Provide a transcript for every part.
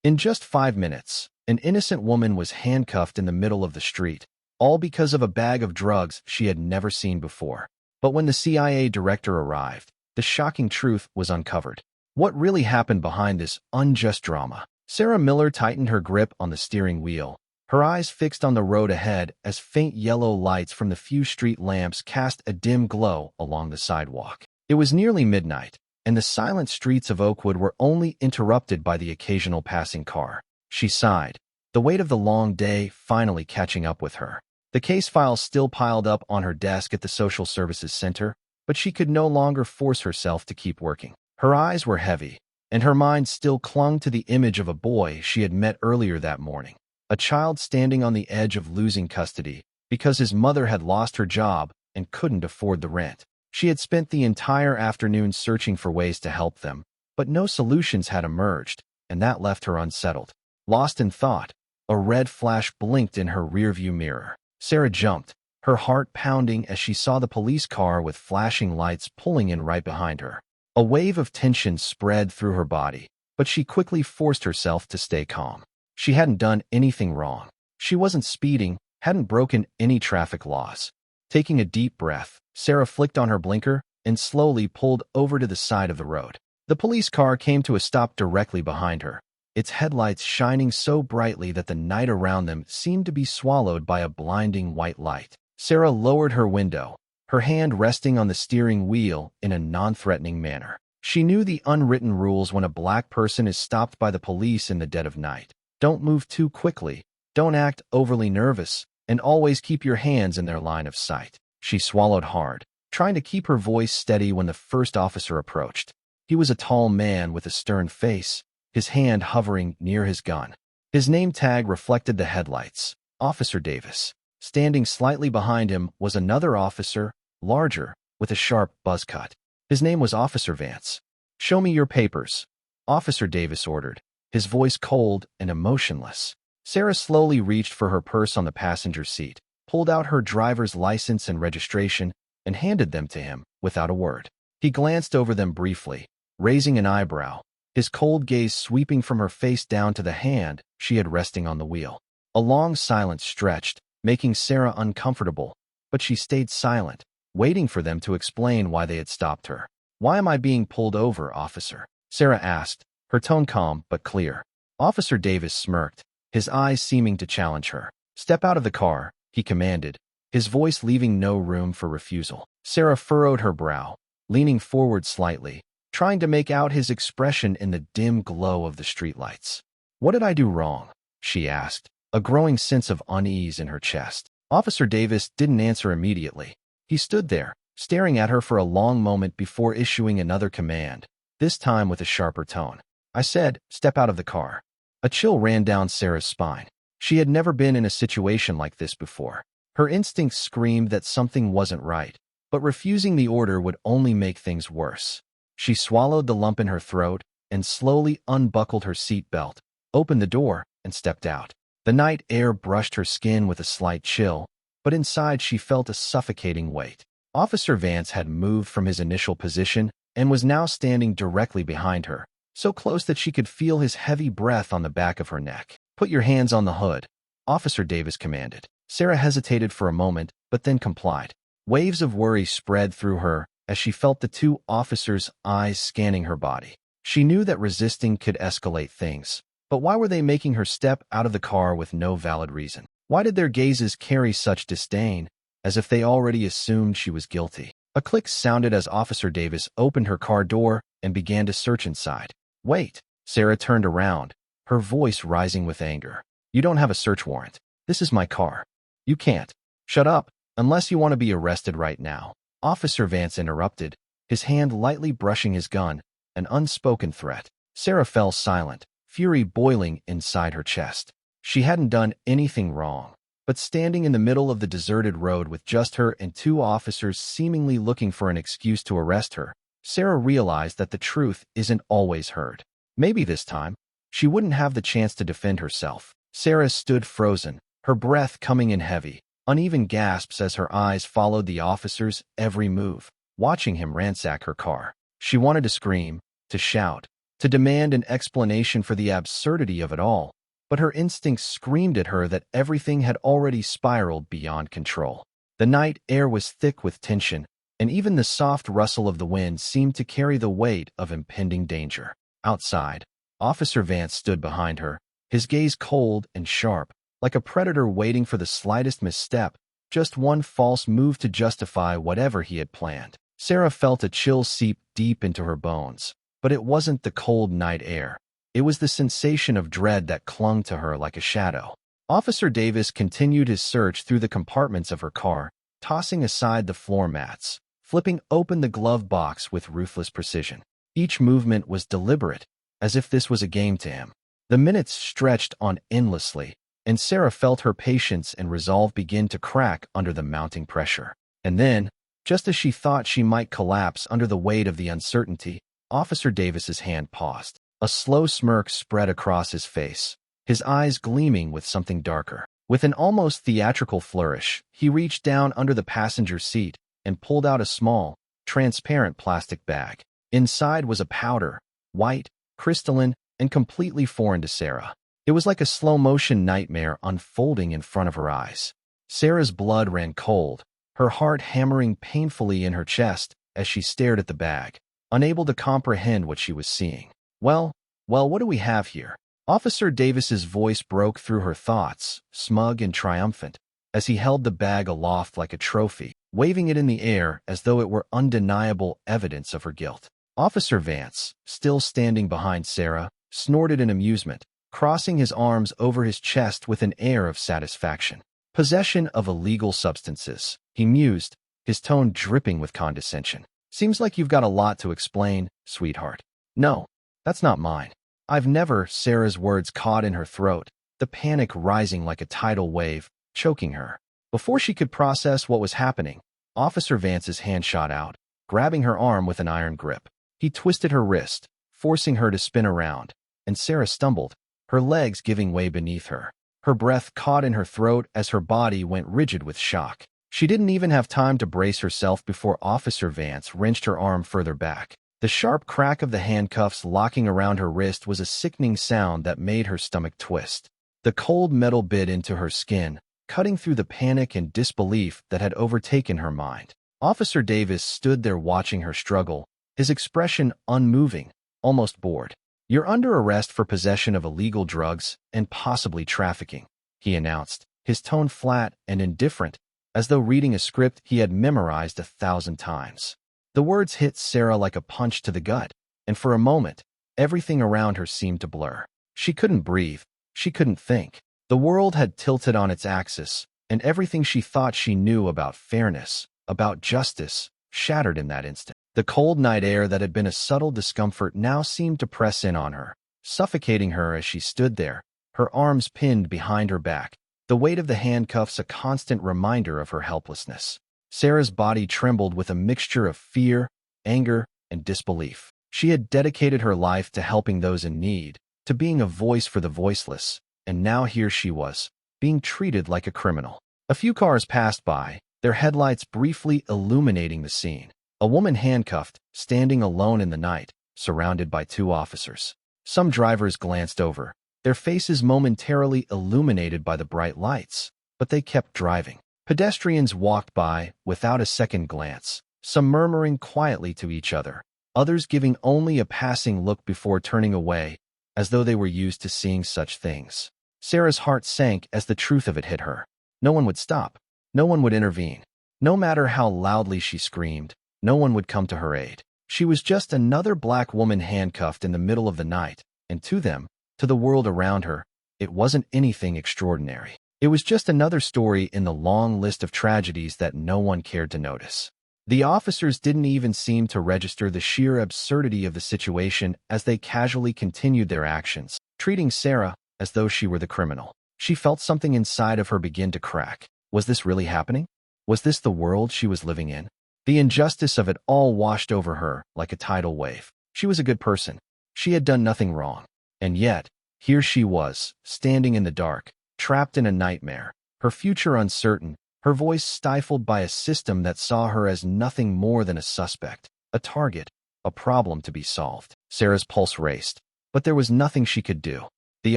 In just 5 minutes, an innocent woman was handcuffed in the middle of the street, all because of a bag of drugs she had never seen before. But when the CIA director arrived, the shocking truth was uncovered. What really happened behind this unjust drama? Sarah Miller tightened her grip on the steering wheel, her eyes fixed on the road ahead as faint yellow lights from the few street lamps cast a dim glow along the sidewalk. It was nearly midnight, and the silent streets of Oakwood were only interrupted by the occasional passing car. She sighed, the weight of the long day finally catching up with her. The case files still piled up on her desk at the Social Services Center, but she could no longer force herself to keep working. Her eyes were heavy, and her mind still clung to the image of a boy she had met earlier that morning, a child standing on the edge of losing custody because his mother had lost her job and couldn't afford the rent. She had spent the entire afternoon searching for ways to help them, but no solutions had emerged, and that left her unsettled. Lost in thought, a red flash blinked in her rearview mirror. Sarah jumped, her heart pounding as she saw the police car with flashing lights pulling in right behind her. A wave of tension spread through her body, but she quickly forced herself to stay calm. She hadn't done anything wrong. She wasn't speeding, hadn't broken any traffic laws. Taking a deep breath, Sarah flicked on her blinker and slowly pulled over to the side of the road. The police car came to a stop directly behind her, its headlights shining so brightly that the night around them seemed to be swallowed by a blinding white light. Sarah lowered her window, her hand resting on the steering wheel in a non-threatening manner. She knew the unwritten rules when a black person is stopped by the police in the dead of night. Don't move too quickly, don't act overly nervous, and always keep your hands in their line of sight. She swallowed hard, trying to keep her voice steady when the first officer approached. He was a tall man with a stern face, his hand hovering near his gun. His name tag reflected the headlights, Officer Davis. Standing slightly behind him was another officer, larger, with a sharp buzz cut. His name was Officer Vance. "Show me your papers," Officer Davis ordered, his voice cold and emotionless. Sarah slowly reached for her purse on the passenger seat, pulled out her driver's license and registration, and handed them to him without a word. He glanced over them briefly, raising an eyebrow, his cold gaze sweeping from her face down to the hand she had resting on the wheel. A long silence stretched, making Sarah uncomfortable, but she stayed silent, waiting for them to explain why they had stopped her. "Why am I being pulled over, officer?" Sarah asked, her tone calm but clear. Officer Davis smirked, his eyes seeming to challenge her. "Step out of the car," he commanded, his voice leaving no room for refusal. Sarah furrowed her brow, leaning forward slightly, trying to make out his expression in the dim glow of the streetlights. "What did I do wrong?" she asked, a growing sense of unease in her chest. Officer Davis didn't answer immediately. He stood there, staring at her for a long moment before issuing another command, this time with a sharper tone. "I said, step out of the car." A chill ran down Sarah's spine. She had never been in a situation like this before. Her instincts screamed that something wasn't right, but refusing the order would only make things worse. She swallowed the lump in her throat and slowly unbuckled her seatbelt, opened the door, and stepped out. The night air brushed her skin with a slight chill, but inside she felt a suffocating weight. Officer Vance had moved from his initial position and was now standing directly behind her, so close that she could feel his heavy breath on the back of her neck. "Put your hands on the hood," Officer Davis commanded. Sarah hesitated for a moment, but then complied. Waves of worry spread through her as she felt the two officers' eyes scanning her body. She knew that resisting could escalate things, but why were they making her step out of the car with no valid reason? Why did their gazes carry such disdain, as if they already assumed she was guilty? A click sounded as Officer Davis opened her car door and began to search inside. "Wait," Sarah turned around, her voice rising with anger. "You don't have a search warrant. This is my car. You can't." "Shut up, unless you want to be arrested right now," Officer Vance interrupted, his hand lightly brushing his gun, an unspoken threat. Sarah fell silent, fury boiling inside her chest. She hadn't done anything wrong, but standing in the middle of the deserted road with just her and two officers seemingly looking for an excuse to arrest her, Sarah realized that the truth isn't always heard. Maybe this time, she wouldn't have the chance to defend herself. Sarah stood frozen, her breath coming in heavy, uneven gasps as her eyes followed the officer's every move, watching him ransack her car. She wanted to scream, to shout, to demand an explanation for the absurdity of it all, but her instincts screamed at her that everything had already spiraled beyond control. The night air was thick with tension, and even the soft rustle of the wind seemed to carry the weight of impending danger. Outside, Officer Vance stood behind her, his gaze cold and sharp, like a predator waiting for the slightest misstep, just one false move to justify whatever he had planned. Sarah felt a chill seep deep into her bones, but it wasn't the cold night air. It was the sensation of dread that clung to her like a shadow. Officer Davis continued his search through the compartments of her car, tossing aside the floor mats, flipping open the glove box with ruthless precision. Each movement was deliberate, as if this was a game to him. The minutes stretched on endlessly, and Sarah felt her patience and resolve begin to crack under the mounting pressure. And then, just as she thought she might collapse under the weight of the uncertainty, Officer Davis's hand paused. A slow smirk spread across his face, his eyes gleaming with something darker. With an almost theatrical flourish, he reached down under the passenger seat and pulled out a small, transparent plastic bag. Inside was a powder, white, crystalline, and completely foreign to Sarah. It was like a slow-motion nightmare unfolding in front of her eyes. Sarah's blood ran cold, her heart hammering painfully in her chest as she stared at the bag, unable to comprehend what she was seeing. Well, what do we have here? Officer Davis's voice broke through her thoughts, smug and triumphant, as he held the bag aloft like a trophy, waving it in the air as though it were undeniable evidence of her guilt. Officer Vance, still standing behind Sarah, snorted in amusement, crossing his arms over his chest with an air of satisfaction. Possession of illegal substances, he mused, his tone dripping with condescension. Seems like you've got a lot to explain, sweetheart. No, that's not mine. I've never. Sarah's words caught in her throat, the panic rising like a tidal wave, choking her. Before she could process what was happening, Officer Vance's hand shot out, grabbing her arm with an iron grip. He twisted her wrist, forcing her to spin around, and Sarah stumbled, her legs giving way beneath her. Her breath caught in her throat as her body went rigid with shock. She didn't even have time to brace herself before Officer Vance wrenched her arm further back. The sharp crack of the handcuffs locking around her wrist was a sickening sound that made her stomach twist. The cold metal bit into her skin, cutting through the panic and disbelief that had overtaken her mind. Officer Davis stood there watching her struggle, his expression unmoving, almost bored. "You're under arrest for possession of illegal drugs and possibly trafficking," he announced, his tone flat and indifferent, as though reading a script he had memorized 1,000 times. The words hit Sarah like a punch to the gut, and for a moment, everything around her seemed to blur. She couldn't breathe. She couldn't think. The world had tilted on its axis, and everything she thought she knew about fairness, about justice, shattered in that instant. The cold night air that had been a subtle discomfort now seemed to press in on her, suffocating her as she stood there, her arms pinned behind her back, the weight of the handcuffs a constant reminder of her helplessness. Sarah's body trembled with a mixture of fear, anger, and disbelief. She had dedicated her life to helping those in need, to being a voice for the voiceless, and now here she was, being treated like a criminal. A few cars passed by, their headlights briefly illuminating the scene. A woman handcuffed, standing alone in the night, surrounded by 2 officers. Some drivers glanced over, their faces momentarily illuminated by the bright lights, but they kept driving. Pedestrians walked by, without a second glance, some murmuring quietly to each other, others giving only a passing look before turning away, as though they were used to seeing such things. Sarah's heart sank as the truth of it hit her. No one would stop. No one would intervene. No matter how loudly she screamed, no one would come to her aid. She was just another black woman handcuffed in the middle of the night, and to them, to the world around her, it wasn't anything extraordinary. It was just another story in the long list of tragedies that no one cared to notice. The officers didn't even seem to register the sheer absurdity of the situation as they casually continued their actions, treating Sarah as though she were the criminal. She felt something inside of her begin to crack. Was this really happening? Was this the world she was living in? The injustice of it all washed over her like a tidal wave. She was a good person. She had done nothing wrong. And yet, here she was, standing in the dark, trapped in a nightmare, her future uncertain, her voice stifled by a system that saw her as nothing more than a suspect, a target, a problem to be solved. Sarah's pulse raced, but there was nothing she could do. The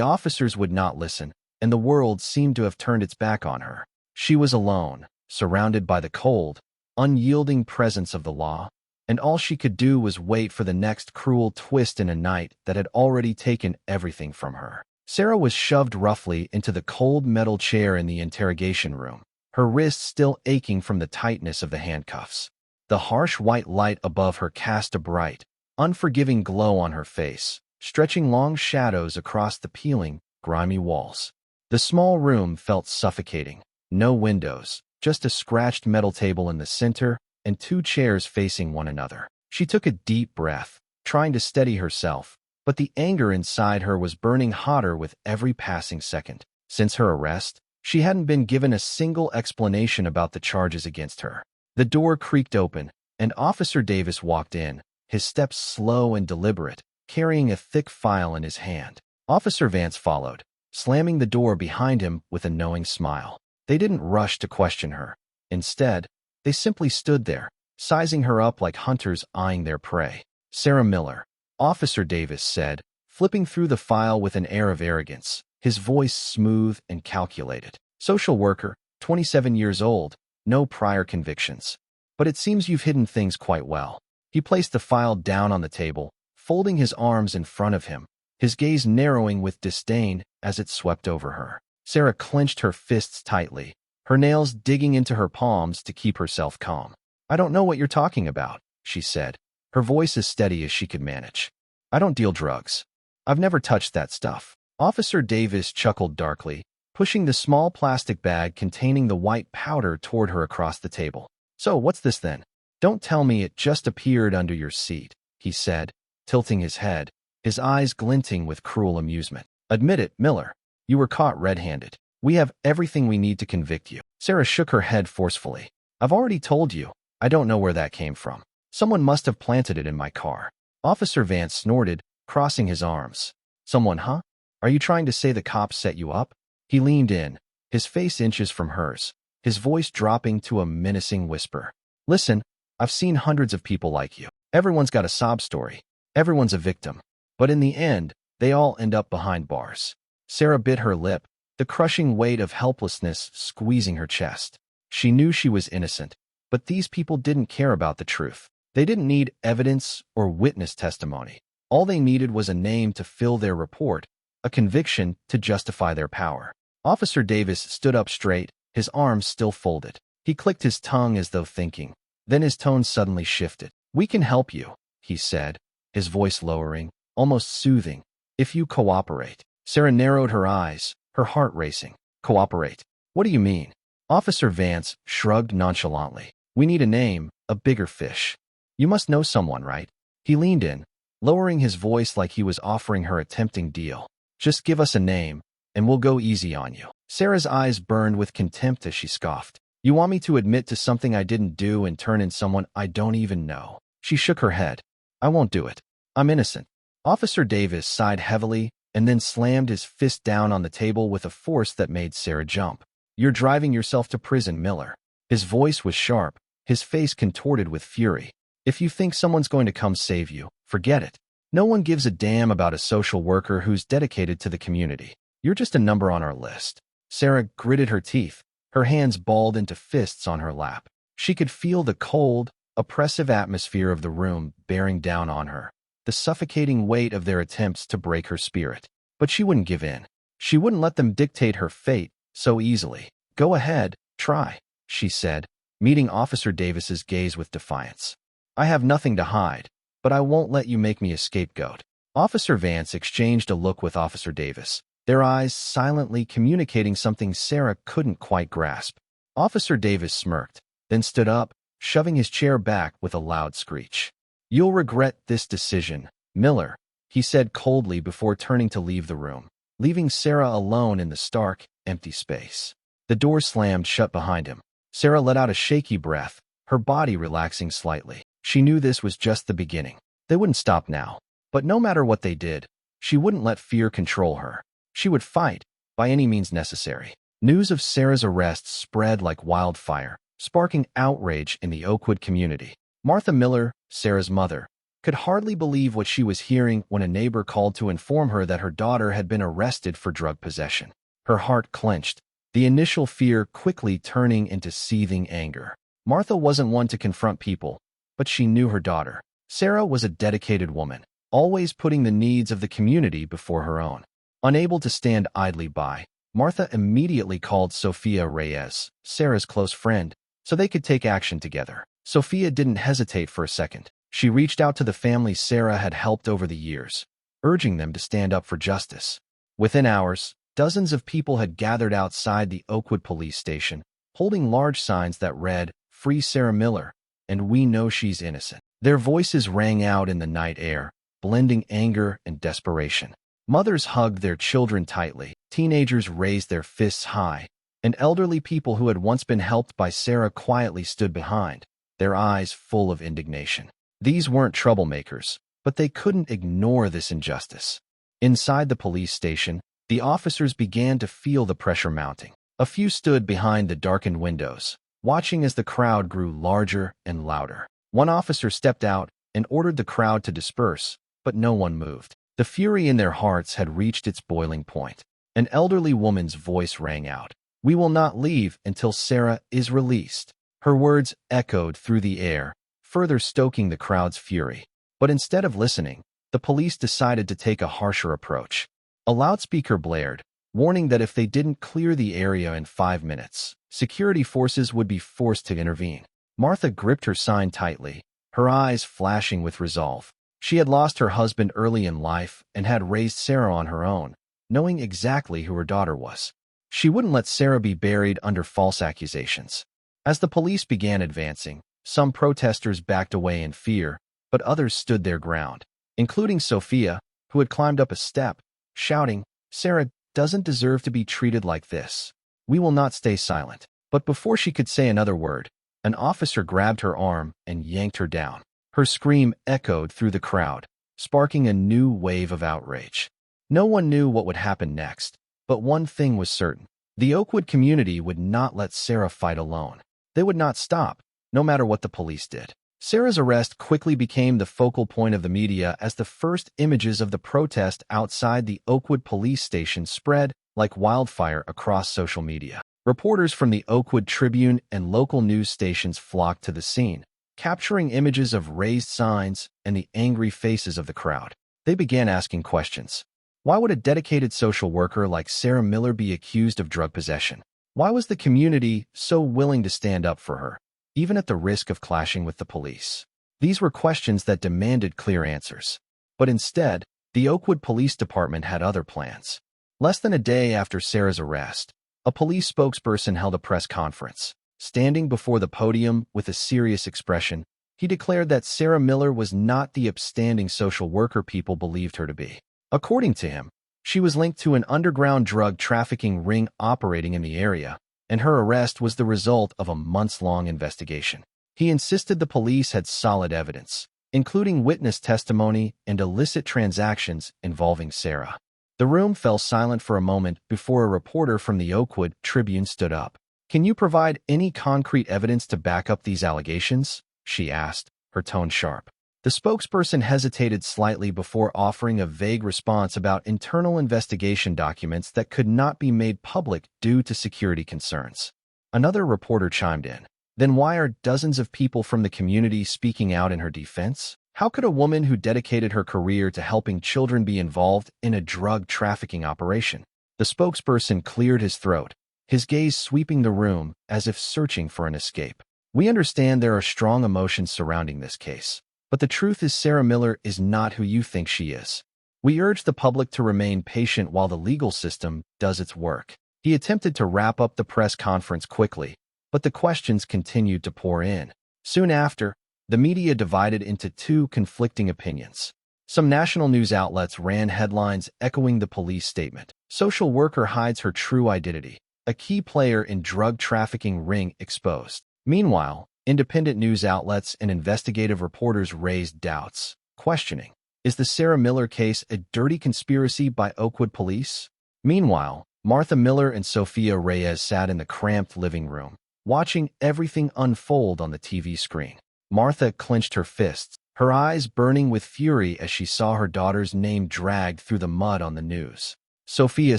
officers would not listen, and the world seemed to have turned its back on her. She was alone, surrounded by the cold, unyielding presence of the law, and all she could do was wait for the next cruel twist in a night that had already taken everything from her. Sarah was shoved roughly into the cold metal chair in the interrogation room, her wrists still aching from the tightness of the handcuffs. The harsh white light above her cast a bright, unforgiving glow on her face, stretching long shadows across the peeling, grimy walls. The small room felt suffocating. No windows, just a scratched metal table in the center and two chairs facing one another. She took a deep breath, trying to steady herself, but the anger inside her was burning hotter with every passing second. Since her arrest, she hadn't been given a single explanation about the charges against her. The door creaked open, and Officer Davis walked in, his steps slow and deliberate, carrying a thick file in his hand. Officer Vance followed, slamming the door behind him with a knowing smile. They didn't rush to question her. Instead, they simply stood there, sizing her up like hunters eyeing their prey. "Sarah Miller," Officer Davis said, flipping through the file with an air of arrogance, his voice smooth and calculated. "Social worker, 27 years old, no prior convictions. But it seems you've hidden things quite well." He placed the file down on the table, folding his arms in front of him, his gaze narrowing with disdain as it swept over her. Sarah clenched her fists tightly, her nails digging into her palms to keep herself calm. "I don't know what you're talking about," she said, her voice as steady as she could manage. "I don't deal drugs. I've never touched that stuff." Officer Davis chuckled darkly, pushing the small plastic bag containing the white powder toward her across the table. "So what's this then? Don't tell me it just appeared under your seat," he said, tilting his head, his eyes glinting with cruel amusement. "Admit it, Miller. You were caught red-handed. We have everything we need to convict you." Sarah shook her head forcefully. "I've already told you. I don't know where that came from. Someone must have planted it in my car." Officer Vance snorted, crossing his arms. "Someone, huh? Are you trying to say the cops set you up?" He leaned in, his face inches from hers, his voice dropping to a menacing whisper. "Listen, I've seen hundreds of people like you. Everyone's got a sob story. Everyone's a victim. But in the end, they all end up behind bars." Sarah bit her lip, the crushing weight of helplessness squeezing her chest. She knew she was innocent, but these people didn't care about the truth. They didn't need evidence or witness testimony. All they needed was a name to fill their report, a conviction to justify their power. Officer Davis stood up straight, his arms still folded. He clicked his tongue as though thinking. Then his tone suddenly shifted. "We can help you," he said, his voice lowering, almost soothing, "if you cooperate." Sarah narrowed her eyes, her heart racing. "Cooperate? What do you mean?" Officer Vance shrugged nonchalantly. "We need a name, a bigger fish. You must know someone, right?" He leaned in, lowering his voice like he was offering her a tempting deal. "Just give us a name, and we'll go easy on you." Sarah's eyes burned with contempt as she scoffed. "You want me to admit to something I didn't do and turn in someone I don't even know?" She shook her head. "I won't do it. I'm innocent." Officer Davis sighed heavily and then slammed his fist down on the table with a force that made Sarah jump. "You're driving yourself to prison, Miller." His voice was sharp, his face contorted with fury. "If you think someone's going to come save you, forget it. No one gives a damn about a social worker who's dedicated to the community. You're just a number on our list." Sarah gritted her teeth, her hands balled into fists on her lap. She could feel the cold, oppressive atmosphere of the room bearing down on her, the suffocating weight of their attempts to break her spirit. But she wouldn't give in. She wouldn't let them dictate her fate so easily. "Go ahead, try," she said, meeting Officer Davis's gaze with defiance. "I have nothing to hide, but I won't let you make me a scapegoat." Officer Vance exchanged a look with Officer Davis, their eyes silently communicating something Sarah couldn't quite grasp. Officer Davis smirked, then stood up, shoving his chair back with a loud screech. "You'll regret this decision, Miller," he said coldly before turning to leave the room, leaving Sarah alone in the stark, empty space. The door slammed shut behind him. Sarah let out a shaky breath, her body relaxing slightly. She knew this was just the beginning. They wouldn't stop now. But no matter what they did, she wouldn't let fear control her. She would fight, by any means necessary. News of Sarah's arrest spread like wildfire, sparking outrage in the Oakwood community. Martha Miller, Sarah's mother, could hardly believe what she was hearing when a neighbor called to inform her that her daughter had been arrested for drug possession. Her heart clenched, the initial fear quickly turning into seething anger. Martha wasn't one to confront people, but she knew her daughter. Sarah was a dedicated woman, always putting the needs of the community before her own. Unable to stand idly by, Martha immediately called Sofia Reyes, Sarah's close friend, so they could take action together. Sofia didn't hesitate for a second. She reached out to the families Sarah had helped over the years, urging them to stand up for justice. Within hours, dozens of people had gathered outside the Oakwood police station, holding large signs that read, "Free Sarah Miller," and "We know she's innocent." Their voices rang out in the night air, blending anger and desperation. Mothers hugged their children tightly, teenagers raised their fists high, and elderly people who had once been helped by Sarah quietly stood behind, their eyes full of indignation. These weren't troublemakers, but they couldn't ignore this injustice. Inside the police station, the officers began to feel the pressure mounting. A few stood behind the darkened windows, watching as the crowd grew larger and louder. One officer stepped out and ordered the crowd to disperse, but no one moved. The fury in their hearts had reached its boiling point. An elderly woman's voice rang out, "We will not leave until Sarah is released." Her words echoed through the air, further stoking the crowd's fury. But instead of listening, the police decided to take a harsher approach. A loudspeaker blared, warning that if they didn't clear the area in 5 minutes, security forces would be forced to intervene. Martha gripped her sign tightly, her eyes flashing with resolve. She had lost her husband early in life and had raised Sarah on her own, knowing exactly who her daughter was. She wouldn't let Sarah be buried under false accusations. As the police began advancing, some protesters backed away in fear, but others stood their ground, including Sofia, who had climbed up a step, shouting, "Sarah doesn't deserve to be treated like this. We will not stay silent." But before she could say another word, an officer grabbed her arm and yanked her down. Her scream echoed through the crowd, sparking a new wave of outrage. No one knew what would happen next, but one thing was certain. The Oakwood community would not let Sarah fight alone. They would not stop, no matter what the police did. Sarah's arrest quickly became the focal point of the media as the first images of the protest outside the Oakwood police station spread like wildfire across social media. Reporters from the Oakwood Tribune and local news stations flocked to the scene, capturing images of raised signs and the angry faces of the crowd. They began asking questions. Why would a dedicated social worker like Sarah Miller be accused of drug possession? Why was the community so willing to stand up for her, even at the risk of clashing with the police? These were questions that demanded clear answers. But instead, the Oakwood Police Department had other plans. Less than a day after Sarah's arrest, a police spokesperson held a press conference. Standing before the podium with a serious expression, he declared that Sarah Miller was not the upstanding social worker people believed her to be. According to him, she was linked to an underground drug trafficking ring operating in the area, and her arrest was the result of a months-long investigation. He insisted the police had solid evidence, including witness testimony and illicit transactions involving Sarah. The room fell silent for a moment before a reporter from the Oakwood Tribune stood up. "Can you provide any concrete evidence to back up these allegations?" she asked, her tone sharp. The spokesperson hesitated slightly before offering a vague response about internal investigation documents that could not be made public due to security concerns. Another reporter chimed in. "Then why are dozens of people from the community speaking out in her defense? How could a woman who dedicated her career to helping children be involved in a drug trafficking operation?" The spokesperson cleared his throat, his gaze sweeping the room as if searching for an escape. "We understand there are strong emotions surrounding this case, but the truth is Sarah Miller is not who you think she is. We urge the public to remain patient while the legal system does its work." He attempted to wrap up the press conference quickly, but the questions continued to pour in. Soon after, the media divided into two conflicting opinions. Some national news outlets ran headlines echoing the police statement. "Social worker hides her true identity. A key player in drug trafficking ring exposed." Meanwhile, independent news outlets and investigative reporters raised doubts, questioning, is the Sarah Miller case a dirty conspiracy by Oakwood police? Meanwhile, Martha Miller and Sofia Reyes sat in the cramped living room, watching everything unfold on the TV screen. Martha clenched her fists, her eyes burning with fury as she saw her daughter's name dragged through the mud on the news. Sophia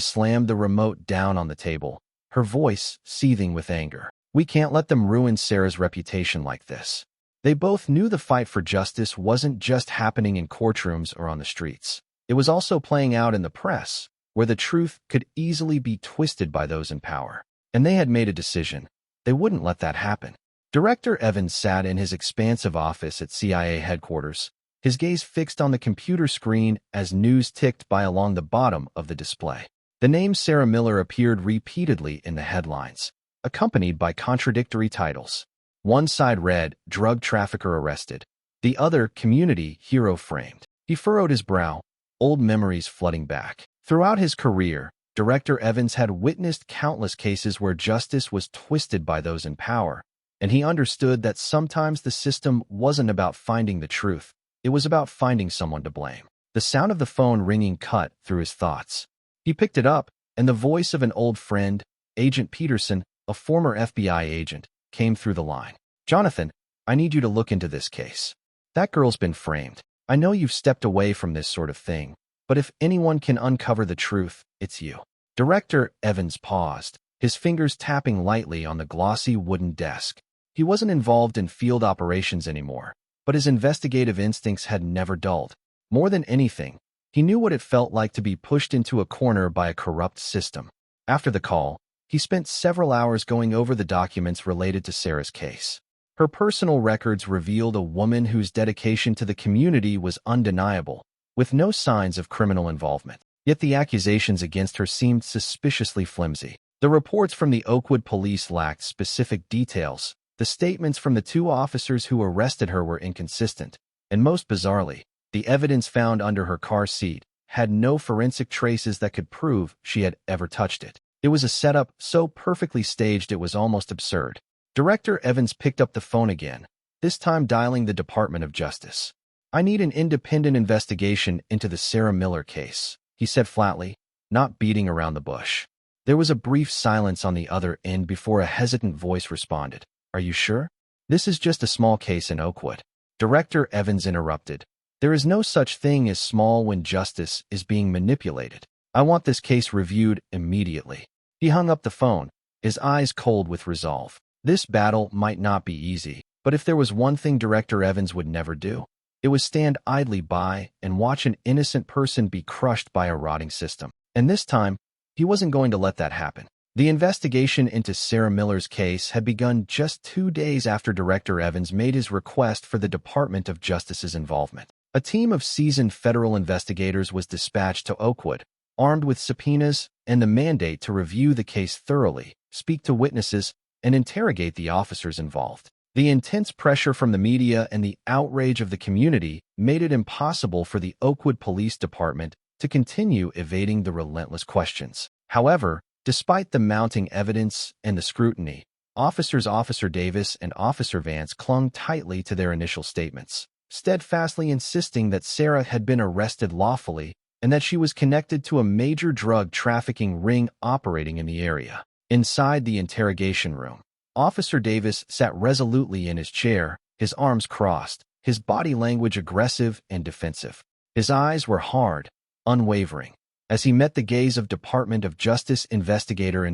slammed the remote down on the table, her voice seething with anger. We can't let them ruin Sarah's reputation like this. They both knew the fight for justice wasn't just happening in courtrooms or on the streets. It was also playing out in the press, where the truth could easily be twisted by those in power. And they had made a decision. They wouldn't let that happen. Director Evans sat in his expansive office at CIA headquarters, his gaze fixed on the computer screen as news ticked by along the bottom of the display. The name Sarah Miller appeared repeatedly in the headlines, accompanied by contradictory titles. One side read, "Drug Trafficker Arrested." The other, "Community Hero Framed." He furrowed his brow, old memories flooding back. Throughout his career, Director Evans had witnessed countless cases where justice was twisted by those in power, and he understood that sometimes the system wasn't about finding the truth, it was about finding someone to blame. The sound of the phone ringing cut through his thoughts. He picked it up, and the voice of an old friend, Agent Peterson, a former FBI agent, came through the line. "Jonathan, I need you to look into this case. That girl's been framed. I know you've stepped away from this sort of thing, but if anyone can uncover the truth, it's you." Director Evans paused, his fingers tapping lightly on the glossy wooden desk. He wasn't involved in field operations anymore, but his investigative instincts had never dulled. More than anything, he knew what it felt like to be pushed into a corner by a corrupt system. After the call, he spent several hours going over the documents related to Sarah's case. Her personal records revealed a woman whose dedication to the community was undeniable, with no signs of criminal involvement. Yet the accusations against her seemed suspiciously flimsy. The reports from the Oakwood police lacked specific details. The statements from the two officers who arrested her were inconsistent, and most bizarrely, the evidence found under her car seat had no forensic traces that could prove she had ever touched it. It was a setup so perfectly staged it was almost absurd. Director Evans picked up the phone again, this time dialing the Department of Justice. "I need an independent investigation into the Sarah Miller case," he said flatly, not beating around the bush. There was a brief silence on the other end before a hesitant voice responded. "Are you sure? This is just a small case in Oakwood." Director Evans interrupted. "There is no such thing as small when justice is being manipulated. I want this case reviewed immediately." He hung up the phone, his eyes cold with resolve. This battle might not be easy, but if there was one thing Director Evans would never do, it was stand idly by and watch an innocent person be crushed by a rotting system. And this time, he wasn't going to let that happen. The investigation into Sarah Miller's case had begun just 2 days after Director Evans made his request for the Department of Justice's involvement. A team of seasoned federal investigators was dispatched to Oakwood, armed with subpoenas and the mandate to review the case thoroughly, speak to witnesses, and interrogate the officers involved. The intense pressure from the media and the outrage of the community made it impossible for the Oakwood Police Department to continue evading the relentless questions. However, despite the mounting evidence and the scrutiny, Officer Davis and Officer Vance clung tightly to their initial statements, steadfastly insisting that Sarah had been arrested lawfully and that she was connected to a major drug trafficking ring operating in the area. Inside the interrogation room, Officer Davis sat resolutely in his chair, his arms crossed, his body language aggressive and defensive. His eyes were hard, unwavering, as he met the gaze of Department of Justice Investigator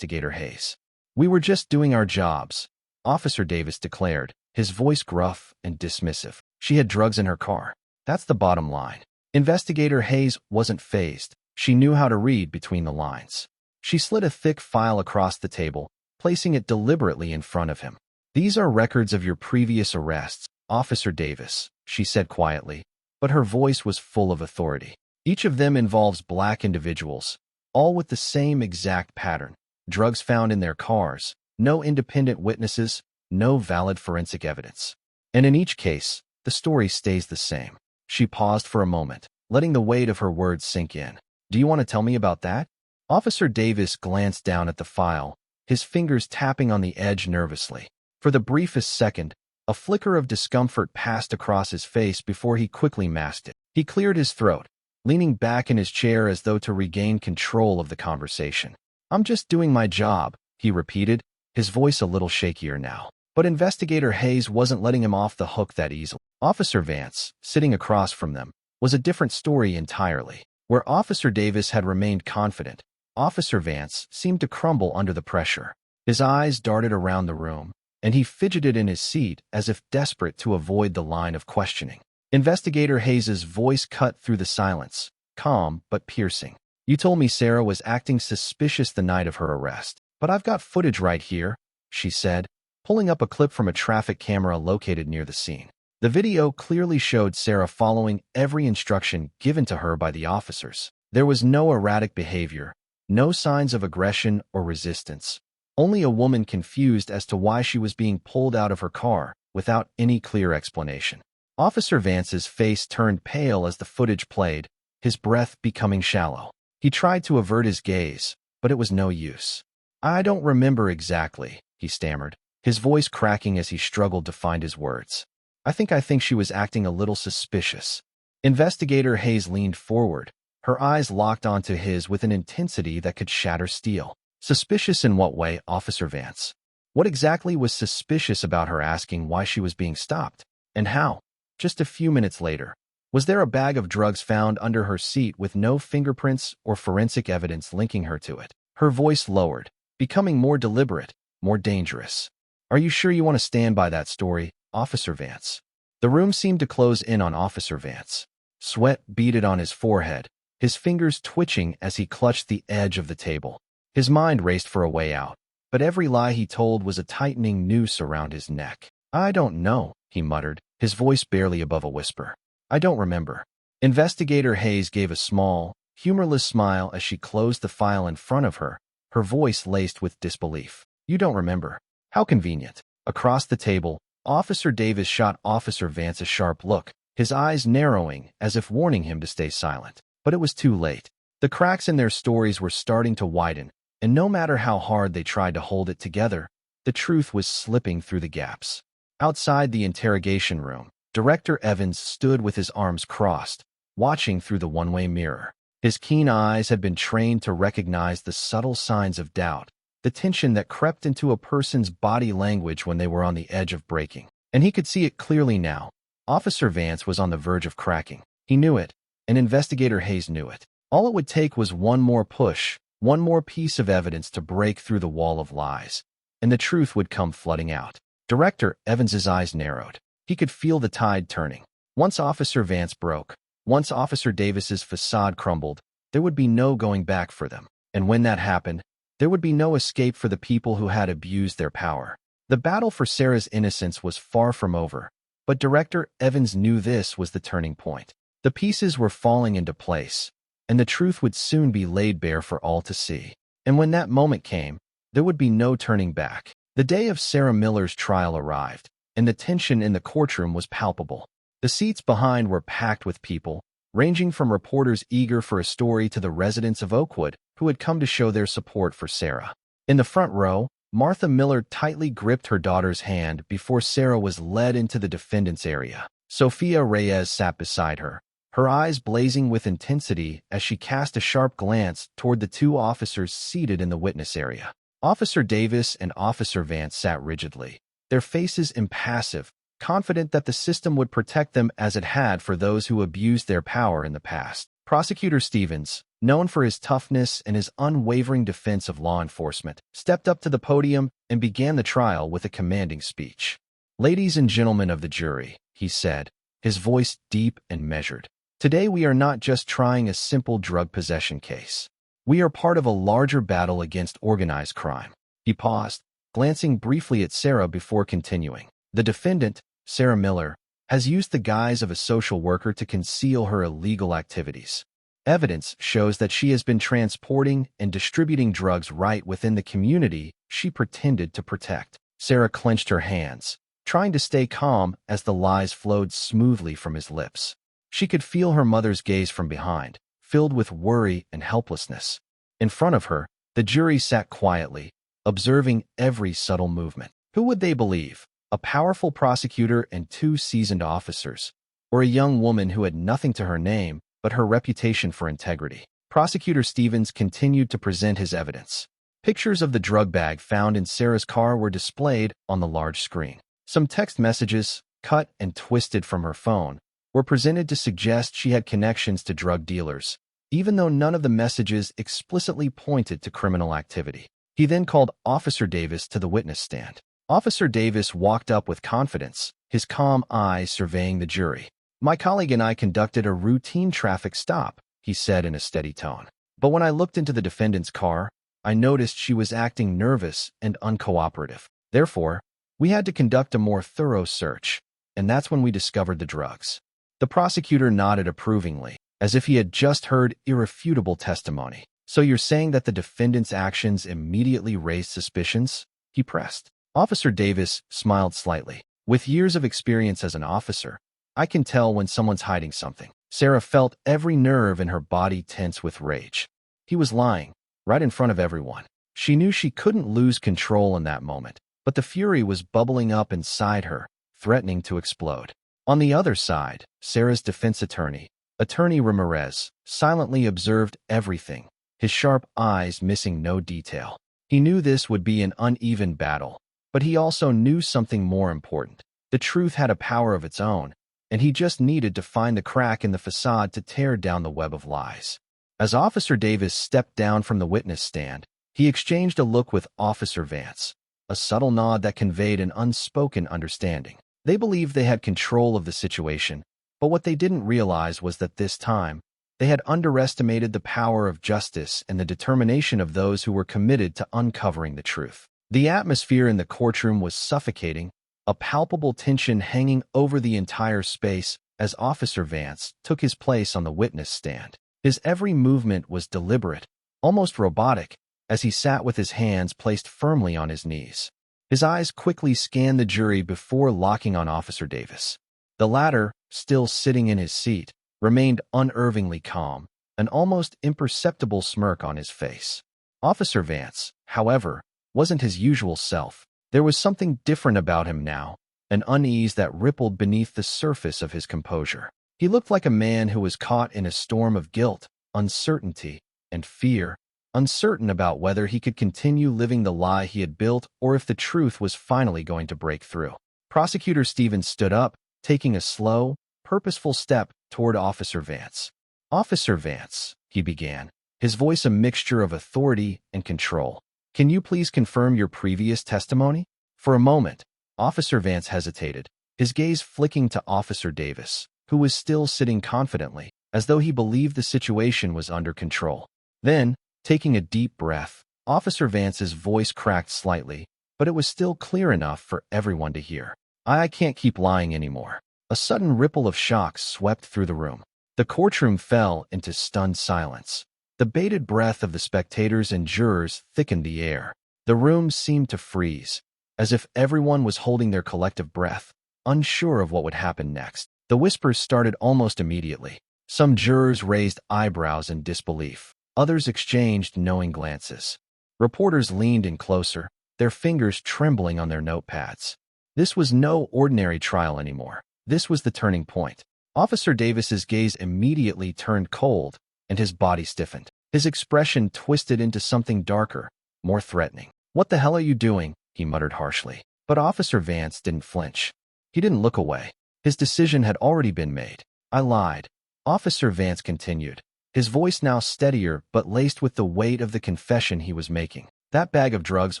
Hayes. "We were just doing our jobs," Officer Davis declared, his voice gruff and dismissive. "She had drugs in her car. That's the bottom line." Investigator Hayes wasn't fazed. She knew how to read between the lines. She slid a thick file across the table, placing it deliberately in front of him. "These are records of your previous arrests, Officer Davis," she said quietly, but her voice was full of authority. "Each of them involves black individuals, all with the same exact pattern. Drugs found in their cars, no independent witnesses, no valid forensic evidence. And in each case, the story stays the same." She paused for a moment, letting the weight of her words sink in. "Do you want to tell me about that?" Officer Davis glanced down at the file, his fingers tapping on the edge nervously. For the briefest second, a flicker of discomfort passed across his face before he quickly masked it. He cleared his throat, leaning back in his chair as though to regain control of the conversation. "I'm just doing my job," he repeated, his voice a little shakier now. But Investigator Hayes wasn't letting him off the hook that easily. Officer Vance, sitting across from them, was a different story entirely. Where Officer Davis had remained confident, Officer Vance seemed to crumble under the pressure. His eyes darted around the room, and he fidgeted in his seat as if desperate to avoid the line of questioning. Investigator Hayes's voice cut through the silence, calm but piercing. "You told me Sarah was acting suspicious the night of her arrest, but I've got footage right here," she said, pulling up a clip from a traffic camera located near the scene. The video clearly showed Sarah following every instruction given to her by the officers. There was no erratic behavior, no signs of aggression or resistance, only a woman confused as to why she was being pulled out of her car without any clear explanation. Officer Vance's face turned pale as the footage played, his breath becoming shallow. He tried to avert his gaze, but it was no use. "I don't remember exactly," he stammered, his voice cracking as he struggled to find his words. I think she was acting a little suspicious." Investigator Hayes leaned forward, her eyes locked onto his with an intensity that could shatter steel. "Suspicious in what way, Officer Vance? What exactly was suspicious about her asking why she was being stopped? And how?" Just a few minutes later, was there a bag of drugs found under her seat with no fingerprints or forensic evidence linking her to it? Her voice lowered, becoming more deliberate, more dangerous. "Are you sure you want to stand by that story, Officer Vance?" The room seemed to close in on Officer Vance. Sweat beaded on his forehead, his fingers twitching as he clutched the edge of the table. His mind raced for a way out, but every lie he told was a tightening noose around his neck. "I don't know," he muttered, his voice barely above a whisper. "I don't remember." Investigator Hayes gave a small, humorless smile as she closed the file in front of her, her voice laced with disbelief. "You don't remember? How convenient." Across the table, Officer Davis shot Officer Vance a sharp look, his eyes narrowing as if warning him to stay silent. But it was too late. The cracks in their stories were starting to widen, and no matter how hard they tried to hold it together, the truth was slipping through the gaps. Outside the interrogation room, Director Evans stood with his arms crossed, watching through the one-way mirror. His keen eyes had been trained to recognize the subtle signs of doubt, the tension that crept into a person's body language when they were on the edge of breaking. And he could see it clearly now. Officer Vance was on the verge of cracking. He knew it, and Investigator Hayes knew it. All it would take was one more push, one more piece of evidence to break through the wall of lies, and the truth would come flooding out. Director Evans's eyes narrowed. He could feel the tide turning. Once Officer Vance broke, once Officer Davis's facade crumbled, there would be no going back for them. And when that happened, there would be no escape for the people who had abused their power. The battle for Sarah's innocence was far from over, but Director Evans knew this was the turning point. The pieces were falling into place, and the truth would soon be laid bare for all to see. And when that moment came, there would be no turning back. The day of Sarah Miller's trial arrived, and the tension in the courtroom was palpable. The seats behind were packed with people, ranging from reporters eager for a story to the residents of Oakwood who had come to show their support for Sarah. In the front row, Martha Miller tightly gripped her daughter's hand before Sarah was led into the defendant's area. Sophia Reyes sat beside her, her eyes blazing with intensity as she cast a sharp glance toward the two officers seated in the witness area. Officer Davis and Officer Vance sat rigidly, their faces impassive, confident that the system would protect them as it had for those who abused their power in the past. Prosecutor Stevens, known for his toughness and his unwavering defense of law enforcement, stepped up to the podium and began the trial with a commanding speech. "Ladies and gentlemen of the jury," he said, his voice deep and measured, "today we are not just trying a simple drug possession case. We are part of a larger battle against organized crime." He paused, glancing briefly at Sarah before continuing. "The defendant, Sarah Miller, has used the guise of a social worker to conceal her illegal activities. Evidence shows that she has been transporting and distributing drugs right within the community she pretended to protect." Sarah clenched her hands, trying to stay calm as the lies flowed smoothly from his lips. She could feel her mother's gaze from behind, filled with worry and helplessness. In front of her, the jury sat quietly, observing every subtle movement. Who would they believe? A powerful prosecutor and two seasoned officers, or a young woman who had nothing to her name but her reputation for integrity? Prosecutor Stevens continued to present his evidence. Pictures of the drug bag found in Sarah's car were displayed on the large screen. Some text messages, cut and twisted from her phone, were presented to suggest she had connections to drug dealers, even though none of the messages explicitly pointed to criminal activity. He then called Officer Davis to the witness stand. Officer Davis walked up with confidence, his calm eyes surveying the jury. "My colleague and I conducted a routine traffic stop," he said in a steady tone. "But when I looked into the defendant's car, I noticed she was acting nervous and uncooperative. Therefore, we had to conduct a more thorough search, and that's when we discovered the drugs." The prosecutor nodded approvingly, as if he had just heard irrefutable testimony. "So you're saying that the defendant's actions immediately raised suspicions?" he pressed. Officer Davis smiled slightly. "With years of experience as an officer, I can tell when someone's hiding something." Sarah felt every nerve in her body tense with rage. He was lying, right in front of everyone. She knew she couldn't lose control in that moment, but the fury was bubbling up inside her, threatening to explode. On the other side, Sarah's defense attorney, Attorney Ramirez, silently observed everything, his sharp eyes missing no detail. He knew this would be an uneven battle, but he also knew something more important. The truth had a power of its own, and he just needed to find the crack in the facade to tear down the web of lies. As Officer Davis stepped down from the witness stand, he exchanged a look with Officer Vance, a subtle nod that conveyed an unspoken understanding. They believed they had control of the situation, but what they didn't realize was that this time, they had underestimated the power of justice and the determination of those who were committed to uncovering the truth. The atmosphere in the courtroom was suffocating, a palpable tension hanging over the entire space as Officer Vance took his place on the witness stand. His every movement was deliberate, almost robotic, as he sat with his hands placed firmly on his knees. His eyes quickly scanned the jury before locking on Officer Davis. The latter, still sitting in his seat, remained unervingly calm, an almost imperceptible smirk on his face. Officer Vance, however, wasn't his usual self. There was something different about him now, an unease that rippled beneath the surface of his composure. He looked like a man who was caught in a storm of guilt, uncertainty, and fear, uncertain about whether he could continue living the lie he had built or if the truth was finally going to break through. Prosecutor Stevens stood up, taking a slow, purposeful step toward Officer Vance. "Officer Vance," he began, his voice a mixture of authority and control. "Can you please confirm your previous testimony?" For a moment, Officer Vance hesitated, his gaze flicking to Officer Davis, who was still sitting confidently, as though he believed the situation was under control. Then, taking a deep breath, Officer Vance's voice cracked slightly, but it was still clear enough for everyone to hear. "I can't keep lying anymore." A sudden ripple of shock swept through the room. The courtroom fell into stunned silence. The bated breath of the spectators and jurors thickened the air. The room seemed to freeze, as if everyone was holding their collective breath, unsure of what would happen next. The whispers started almost immediately. Some jurors raised eyebrows in disbelief. Others exchanged knowing glances. Reporters leaned in closer, their fingers trembling on their notepads. This was no ordinary trial anymore. This was the turning point. Officer Davis's gaze immediately turned cold, and his body stiffened. His expression twisted into something darker, more threatening. "What the hell are you doing?" he muttered harshly. But Officer Vance didn't flinch. He didn't look away. His decision had already been made. "I lied," Officer Vance continued, his voice now steadier but laced with the weight of the confession he was making. "That bag of drugs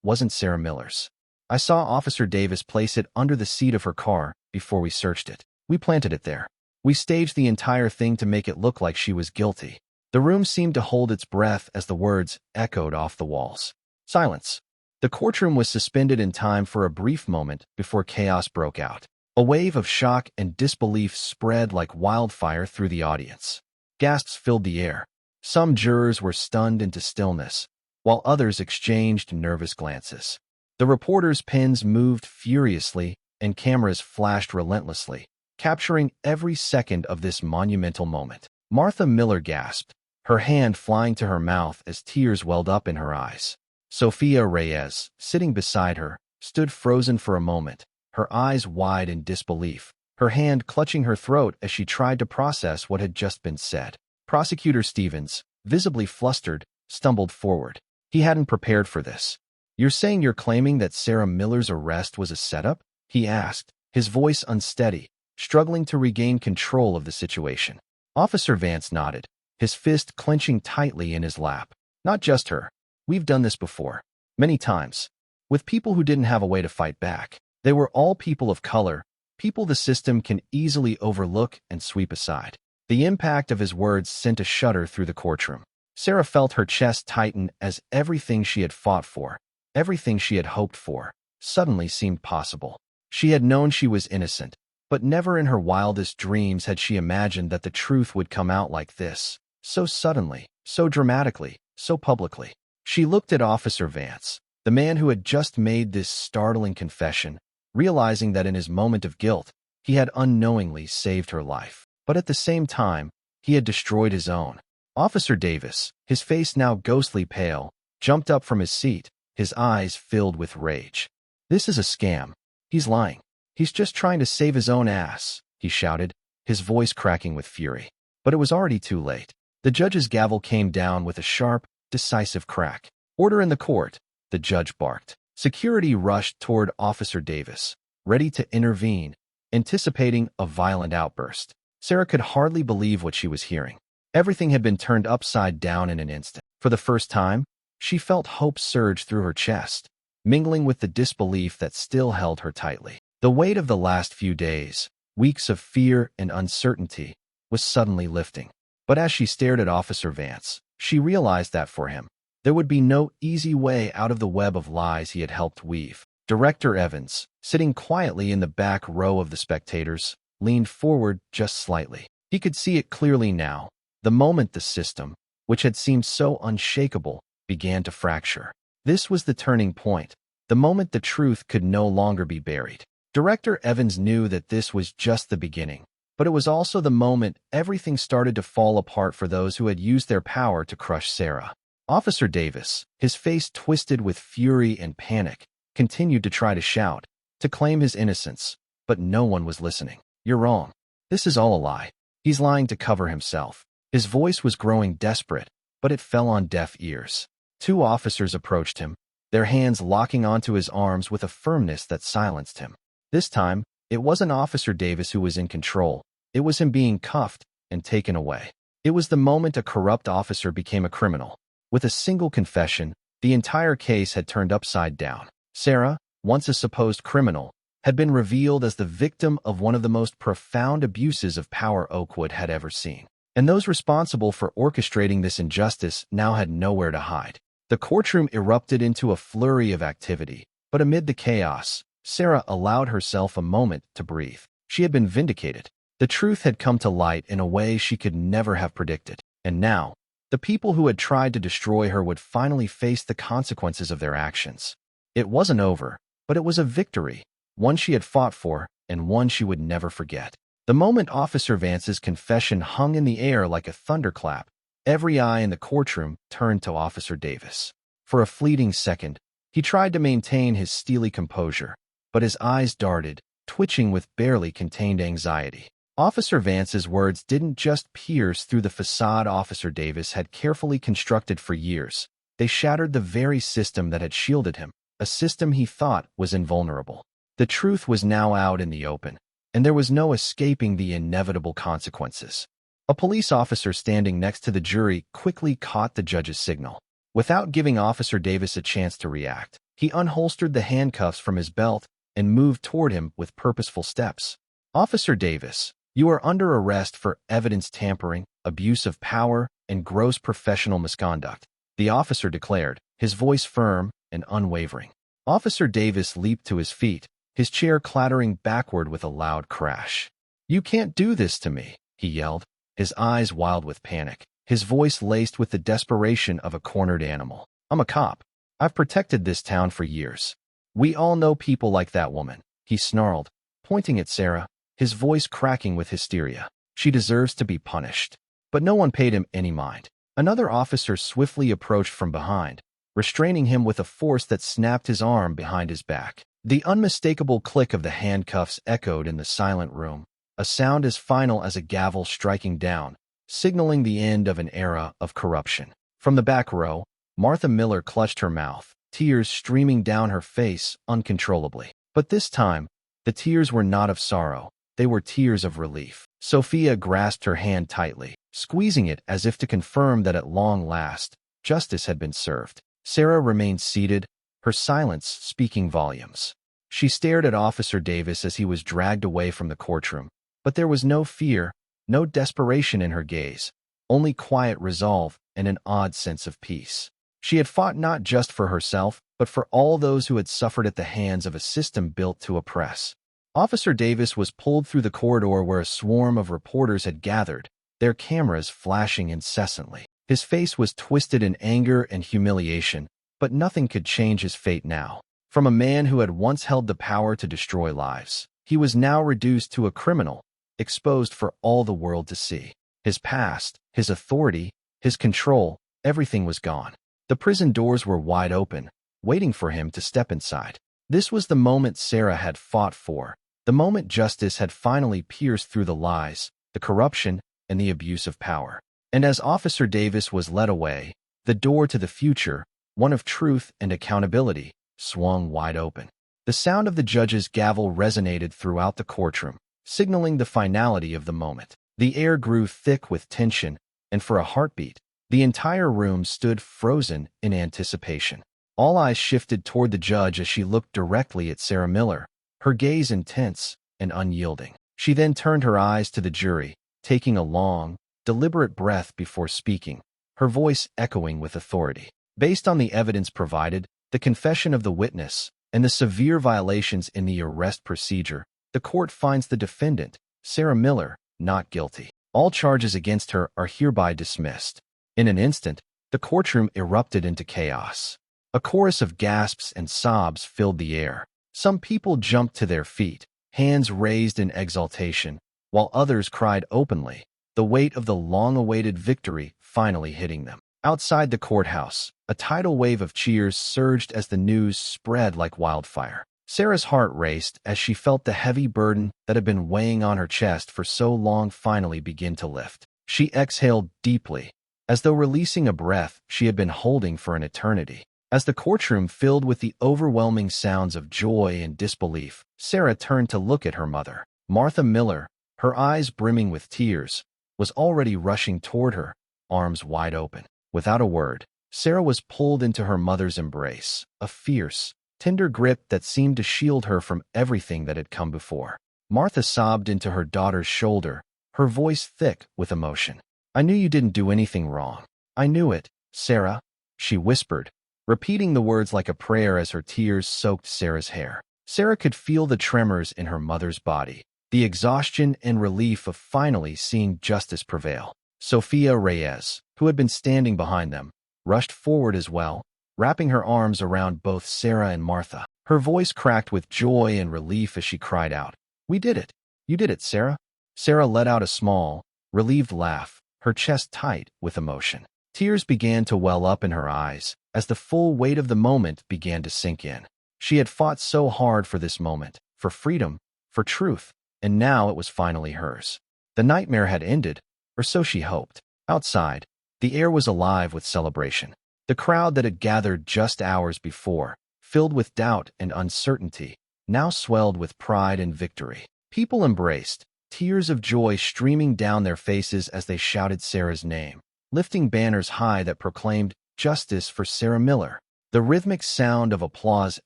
wasn't Sarah Miller's. I saw Officer Davis place it under the seat of her car before we searched it. We planted it there. We staged the entire thing to make it look like she was guilty." The room seemed to hold its breath as the words echoed off the walls. Silence. The courtroom was suspended in time for a brief moment before chaos broke out. A wave of shock and disbelief spread like wildfire through the audience. Gasps filled the air. Some jurors were stunned into stillness, while others exchanged nervous glances. The reporters' pens moved furiously, and cameras flashed relentlessly, capturing every second of this monumental moment. Martha Miller gasped, her hand flying to her mouth as tears welled up in her eyes. Sophia Reyes, sitting beside her, stood frozen for a moment, her eyes wide in disbelief, her hand clutching her throat as she tried to process what had just been said. Prosecutor Stevens, visibly flustered, stumbled forward. He hadn't prepared for this. "You're saying you're claiming that Sarah Miller's arrest was a setup?" he asked, his voice unsteady, struggling to regain control of the situation. Officer Vance nodded, his fist clenching tightly in his lap. Not just her. We've done this before. Many times. With people who didn't have a way to fight back. They were all people of color, people the system can easily overlook and sweep aside. The impact of his words sent a shudder through the courtroom. Sarah felt her chest tighten as everything she had fought for, everything she had hoped for, suddenly seemed possible. She had known she was innocent, but never in her wildest dreams had she imagined that the truth would come out like this, so suddenly, so dramatically, so publicly. She looked at Officer Vance, the man who had just made this startling confession, realizing that in his moment of guilt, he had unknowingly saved her life. But at the same time, he had destroyed his own. Officer Davis, his face now ghostly pale, jumped up from his seat, his eyes filled with rage. "This is a scam. He's lying. He's just trying to save his own ass," he shouted, his voice cracking with fury. But it was already too late. The judge's gavel came down with a sharp, decisive crack. "Order in the court," the judge barked. Security rushed toward Officer Davis, ready to intervene, anticipating a violent outburst. Sarah could hardly believe what she was hearing. Everything had been turned upside down in an instant. For the first time, she felt hope surge through her chest, mingling with the disbelief that still held her tightly. The weight of the last few days, weeks of fear and uncertainty, was suddenly lifting. But as she stared at Officer Vance, she realized that for him, there would be no easy way out of the web of lies he had helped weave. Director Evans, sitting quietly in the back row of the spectators, leaned forward just slightly. He could see it clearly now, the moment the system, which had seemed so unshakable, began to fracture. This was the turning point, the moment the truth could no longer be buried. Director Evans knew that this was just the beginning, but it was also the moment everything started to fall apart for those who had used their power to crush Sarah. Officer Davis, his face twisted with fury and panic, continued to try to shout, to claim his innocence, but no one was listening. "You're wrong. This is all a lie. He's lying to cover himself." His voice was growing desperate, but it fell on deaf ears. Two officers approached him, their hands locking onto his arms with a firmness that silenced him. This time, it wasn't Officer Davis who was in control. It was him being cuffed and taken away. It was the moment a corrupt officer became a criminal. With a single confession, the entire case had turned upside down. Sarah, once a supposed criminal, had been revealed as the victim of one of the most profound abuses of power Oakwood had ever seen. And those responsible for orchestrating this injustice now had nowhere to hide. The courtroom erupted into a flurry of activity, but amid the chaos, Sarah allowed herself a moment to breathe. She had been vindicated. The truth had come to light in a way she could never have predicted. And now, the people who had tried to destroy her would finally face the consequences of their actions. It wasn't over, but it was a victory, one she had fought for, and one she would never forget. The moment Officer Vance's confession hung in the air like a thunderclap, every eye in the courtroom turned to Officer Davis. For a fleeting second, he tried to maintain his steely composure, but his eyes darted, twitching with barely contained anxiety. Officer Vance's words didn't just pierce through the facade Officer Davis had carefully constructed for years. They shattered the very system that had shielded him, a system he thought was invulnerable. The truth was now out in the open, and there was no escaping the inevitable consequences. A police officer standing next to the jury quickly caught the judge's signal. Without giving Officer Davis a chance to react, he unholstered the handcuffs from his belt and moved toward him with purposeful steps. "Officer Davis, you are under arrest for evidence tampering, abuse of power, and gross professional misconduct," the officer declared, his voice firm and unwavering. Officer Davis leaped to his feet, his chair clattering backward with a loud crash. "You can't do this to me," he yelled, his eyes wild with panic, his voice laced with the desperation of a cornered animal. "I'm a cop. I've protected this town for years. We all know people like that woman," he snarled, pointing at Sarah, his voice cracking with hysteria. "She deserves to be punished." But no one paid him any mind. Another officer swiftly approached from behind, restraining him with a force that snapped his arm behind his back. The unmistakable click of the handcuffs echoed in the silent room, a sound as final as a gavel striking down, signaling the end of an era of corruption. From the back row, Martha Miller clutched her mouth, tears streaming down her face uncontrollably. But this time, The tears were not of sorrow. They were tears of relief. Sophia grasped her hand tightly, squeezing it as if to confirm that at long last, justice had been served. Sarah remained seated, her silence speaking volumes. She stared at Officer Davis as he was dragged away from the courtroom, but there was no fear, no desperation in her gaze, only quiet resolve and an odd sense of peace. She had fought not just for herself, but for all those who had suffered at the hands of a system built to oppress. Officer Davis was pulled through the corridor where a swarm of reporters had gathered, their cameras flashing incessantly. His face was twisted in anger and humiliation, but nothing could change his fate now. From a man who had once held the power to destroy lives, he was now reduced to a criminal, exposed for all the world to see. His past, his authority, his control, everything was gone. The prison doors were wide open, waiting for him to step inside. This was the moment Sarah had fought for, the moment justice had finally pierced through the lies, the corruption, and the abuse of power. And as Officer Davis was led away, the door to the future, one of truth and accountability, swung wide open. The sound of the judge's gavel resonated throughout the courtroom, signaling the finality of the moment. The air grew thick with tension, and for a heartbeat, the entire room stood frozen in anticipation. All eyes shifted toward the judge as she looked directly at Sarah Miller, her gaze intense and unyielding. She then turned her eyes to the jury, taking a long, deliberate breath before speaking, her voice echoing with authority. Based on the evidence provided, the confession of the witness, and the severe violations in the arrest procedure, the court finds the defendant, Sarah Miller, not guilty. All charges against her are hereby dismissed. In an instant, the courtroom erupted into chaos. A chorus of gasps and sobs filled the air. Some people jumped to their feet, hands raised in exultation, while others cried openly, the weight of the long-awaited victory finally hitting them. Outside the courthouse, a tidal wave of cheers surged as the news spread like wildfire. Sarah's heart raced as she felt the heavy burden that had been weighing on her chest for so long finally begin to lift. She exhaled deeply, as though releasing a breath she had been holding for an eternity. As the courtroom filled with the overwhelming sounds of joy and disbelief, Sarah turned to look at her mother. Martha Miller, her eyes brimming with tears, was already rushing toward her, arms wide open. Without a word, Sarah was pulled into her mother's embrace, a fierce, tender grip that seemed to shield her from everything that had come before. Martha sobbed into her daughter's shoulder, her voice thick with emotion. "I knew you didn't do anything wrong. I knew it, Sarah," she whispered, repeating the words like a prayer as her tears soaked Sarah's hair. Sarah could feel the tremors in her mother's body, the exhaustion and relief of finally seeing justice prevail. Sophia Reyes, who had been standing behind them, rushed forward as well, wrapping her arms around both Sarah and Martha. Her voice cracked with joy and relief as she cried out, "We did it! You did it, Sarah!" Sarah let out a small, relieved laugh, her chest tight with emotion. Tears began to well up in her eyes as the full weight of the moment began to sink in. She had fought so hard for this moment, for freedom, for truth, and now it was finally hers. The nightmare had ended, or so she hoped. Outside, the air was alive with celebration. The crowd that had gathered just hours before, filled with doubt and uncertainty, now swelled with pride and victory. People embraced, tears of joy streaming down their faces as they shouted Sarah's name, lifting banners high that proclaimed justice for Sarah Miller. The rhythmic sound of applause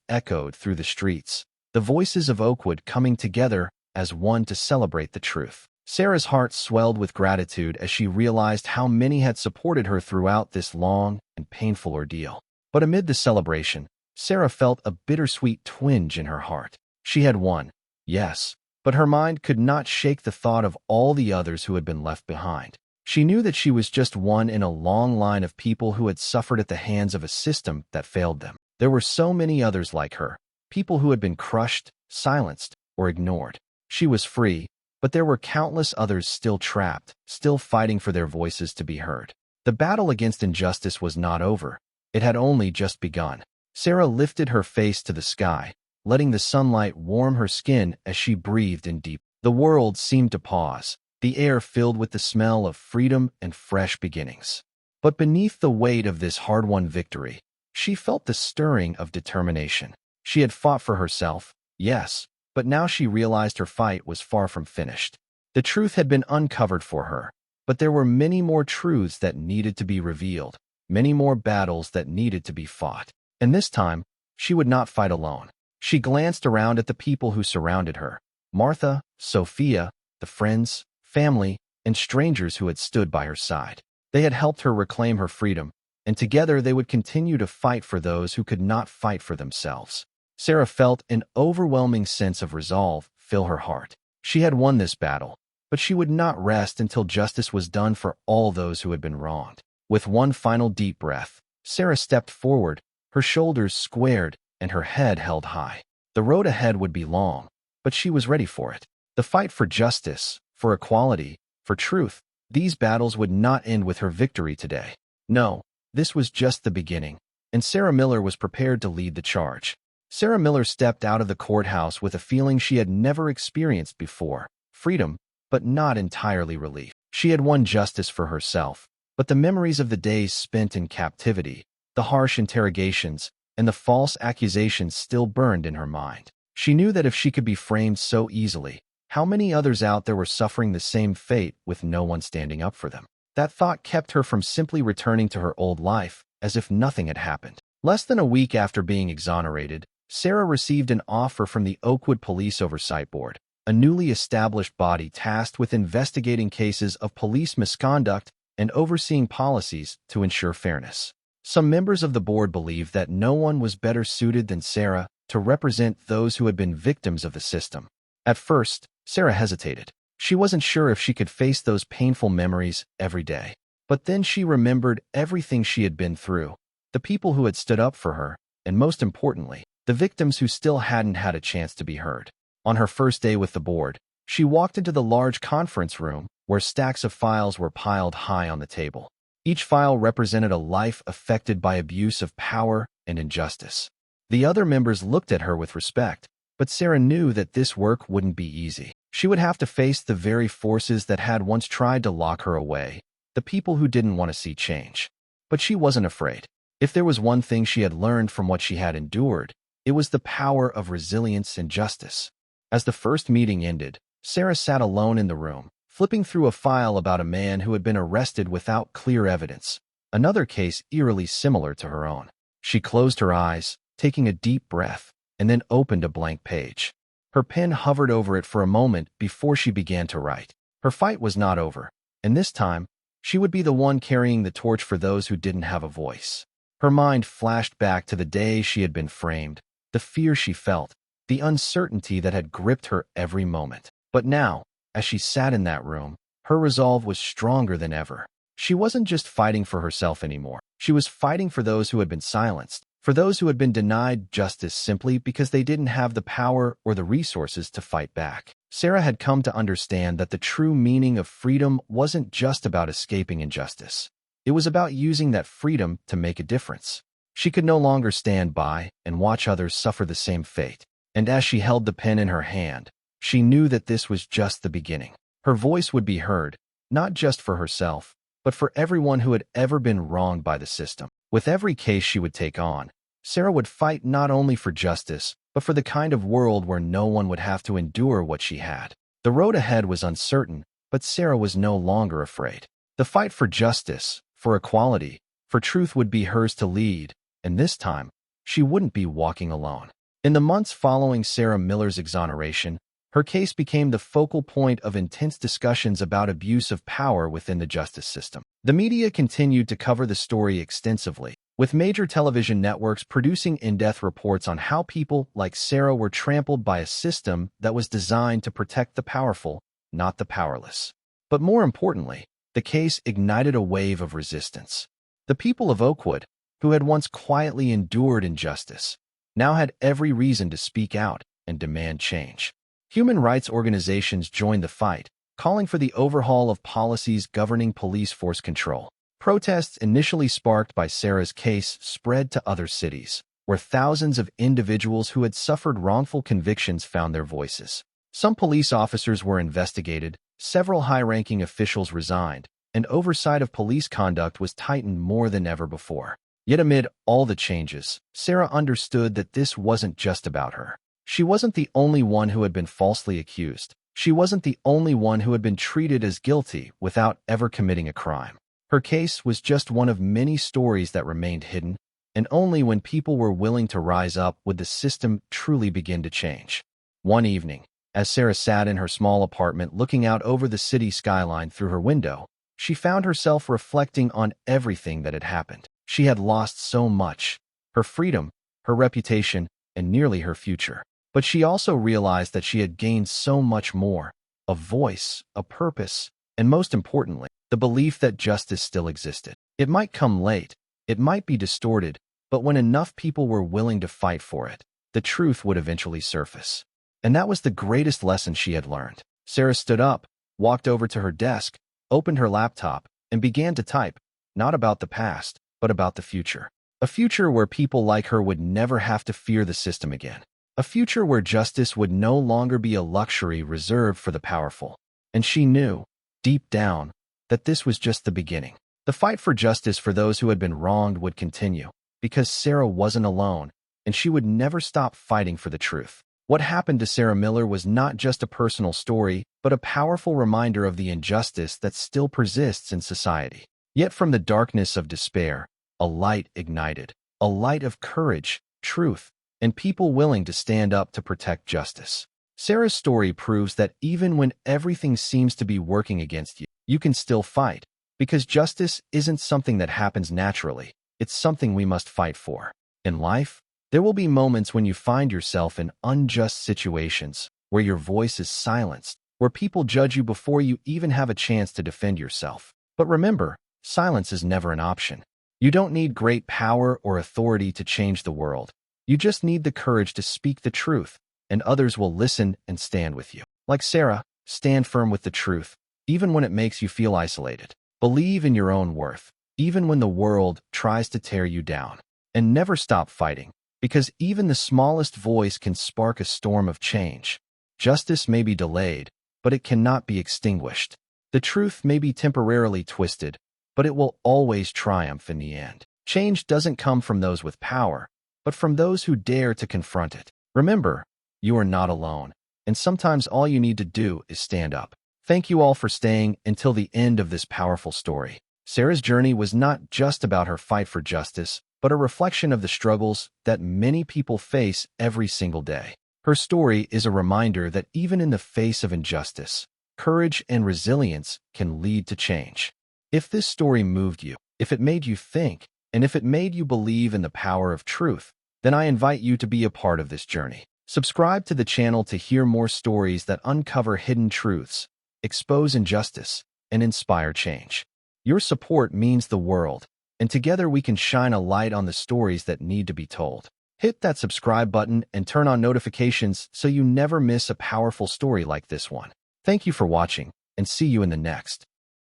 echoed through the streets, the voices of Oakwood coming together as one to celebrate the truth. Sarah's heart swelled with gratitude as she realized how many had supported her throughout this long and painful ordeal. But amid the celebration, Sarah felt a bittersweet twinge in her heart. She had won, yes, but her mind could not shake the thought of all the others who had been left behind. She knew that she was just one in a long line of people who had suffered at the hands of a system that failed them. There were so many others like her, people who had been crushed, silenced, or ignored. She was free, but there were countless others still trapped, still fighting for their voices to be heard. The battle against injustice was not over. It had only just begun. Sarah lifted her face to the sky, letting the sunlight warm her skin as she breathed in deep. The world seemed to pause, the air filled with the smell of freedom and fresh beginnings. But beneath the weight of this hard-won victory, she felt the stirring of determination. She had fought for herself, yes, but now she realized her fight was far from finished. The truth had been uncovered for her, but there were many more truths that needed to be revealed, many more battles that needed to be fought. And this time, she would not fight alone. She glanced around at the people who surrounded her: Martha, Sophia, the friends, family, and strangers who had stood by her side. They had helped her reclaim her freedom, and together they would continue to fight for those who could not fight for themselves. Sarah felt an overwhelming sense of resolve fill her heart. She had won this battle, but she would not rest until justice was done for all those who had been wronged. With one final deep breath, Sarah stepped forward, her shoulders squared and her head held high. The road ahead would be long, but she was ready for it. The fight for justice, for equality, for truth, these battles would not end with her victory today. No, this was just the beginning, and Sarah Miller was prepared to lead the charge. Sarah Miller stepped out of the courthouse with a feeling she had never experienced before: freedom, but not entirely relief. She had won justice for herself, but the memories of the days spent in captivity, the harsh interrogations, and the false accusations still burned in her mind. She knew that if she could be framed so easily, how many others out there were suffering the same fate with no one standing up for them? That thought kept her from simply returning to her old life, as if nothing had happened. Less than a week after being exonerated, Sarah received an offer from the Oakwood Police Oversight Board, a newly established body tasked with investigating cases of police misconduct and overseeing policies to ensure fairness. Some members of the board believed that no one was better suited than Sarah to represent those who had been victims of the system. At first, Sarah hesitated. She wasn't sure if she could face those painful memories every day. But then she remembered everything she had been through, the people who had stood up for her, and most importantly, the victims who still hadn't had a chance to be heard. On her first day with the board, she walked into the large conference room where stacks of files were piled high on the table. Each file represented a life affected by abuse of power and injustice. The other members looked at her with respect, but Sarah knew that this work wouldn't be easy. She would have to face the very forces that had once tried to lock her away, the people who didn't want to see change. But she wasn't afraid. If there was one thing she had learned from what she had endured, it was the power of resilience and justice. As the first meeting ended, Sarah sat alone in the room, flipping through a file about a man who had been arrested without clear evidence, another case eerily similar to her own. She closed her eyes, taking a deep breath, and then opened a blank page. Her pen hovered over it for a moment before she began to write. Her fight was not over, and this time, she would be the one carrying the torch for those who didn't have a voice. Her mind flashed back to the day she had been framed, the fear she felt, the uncertainty that had gripped her every moment. But now, as she sat in that room, her resolve was stronger than ever. She wasn't just fighting for herself anymore. She was fighting for those who had been silenced, for those who had been denied justice simply because they didn't have the power or the resources to fight back. Sarah had come to understand that the true meaning of freedom wasn't just about escaping injustice. It was about using that freedom to make a difference. She could no longer stand by and watch others suffer the same fate. And as she held the pen in her hand, she knew that this was just the beginning. Her voice would be heard, not just for herself, but for everyone who had ever been wronged by the system. With every case she would take on, Sarah would fight not only for justice, but for the kind of world where no one would have to endure what she had. The road ahead was uncertain, but Sarah was no longer afraid. The fight for justice, for equality, for truth would be hers to lead, and this time, she wouldn't be walking alone. In the months following Sarah Miller's exoneration, her case became the focal point of intense discussions about abuse of power within the justice system. The media continued to cover the story extensively, with major television networks producing in-depth reports on how people like Sarah were trampled by a system that was designed to protect the powerful, not the powerless. But more importantly, the case ignited a wave of resistance. The people of Oakwood, who had once quietly endured injustice, now had every reason to speak out and demand change. Human rights organizations joined the fight, calling for the overhaul of policies governing police force control. Protests initially sparked by Sarah's case spread to other cities, where thousands of individuals who had suffered wrongful convictions found their voices. Some police officers were investigated, several high-ranking officials resigned, and oversight of police conduct was tightened more than ever before. Yet amid all the changes, Sarah understood that this wasn't just about her. She wasn't the only one who had been falsely accused. She wasn't the only one who had been treated as guilty without ever committing a crime. Her case was just one of many stories that remained hidden, and only when people were willing to rise up would the system truly begin to change. One evening, as Sarah sat in her small apartment looking out over the city skyline through her window, she found herself reflecting on everything that had happened. She had lost so much: her freedom, her reputation, and nearly her future. But she also realized that she had gained so much more: a voice, a purpose, and most importantly, the belief that justice still existed. It might come late, it might be distorted, but when enough people were willing to fight for it, the truth would eventually surface. And that was the greatest lesson she had learned. Sarah stood up, walked over to her desk, opened her laptop, and began to type, not about the past, but about the future. A future where people like her would never have to fear the system again. A future where justice would no longer be a luxury reserved for the powerful. And she knew, deep down, that this was just the beginning. The fight for justice for those who had been wronged would continue, because Sarah wasn't alone, and she would never stop fighting for the truth. What happened to Sarah Miller was not just a personal story, but a powerful reminder of the injustice that still persists in society. Yet from the darkness of despair, a light ignited, a light of courage, truth, and people willing to stand up to protect justice. Sarah's story proves that even when everything seems to be working against you, you can still fight, because justice isn't something that happens naturally, it's something we must fight for. In life, there will be moments when you find yourself in unjust situations, where your voice is silenced, where people judge you before you even have a chance to defend yourself. But remember, silence is never an option. You don't need great power or authority to change the world. You just need the courage to speak the truth, and others will listen and stand with you. Like Sarah, stand firm with the truth, even when it makes you feel isolated. Believe in your own worth, even when the world tries to tear you down. And never stop fighting, because even the smallest voice can spark a storm of change. Justice may be delayed, but it cannot be extinguished. The truth may be temporarily twisted, but it will always triumph in the end. Change doesn't come from those with power, but from those who dare to confront it. Remember, you are not alone, and sometimes all you need to do is stand up. Thank you all for staying until the end of this powerful story. Sarah's journey was not just about her fight for justice, but a reflection of the struggles that many people face every single day. Her story is a reminder that even in the face of injustice, courage and resilience can lead to change. If this story moved you, if it made you think, and if it made you believe in the power of truth, then I invite you to be a part of this journey. Subscribe to the channel to hear more stories that uncover hidden truths, expose injustice, and inspire change. Your support means the world, and together we can shine a light on the stories that need to be told. Hit that subscribe button and turn on notifications so you never miss a powerful story like this one. Thank you for watching, and see you in the next.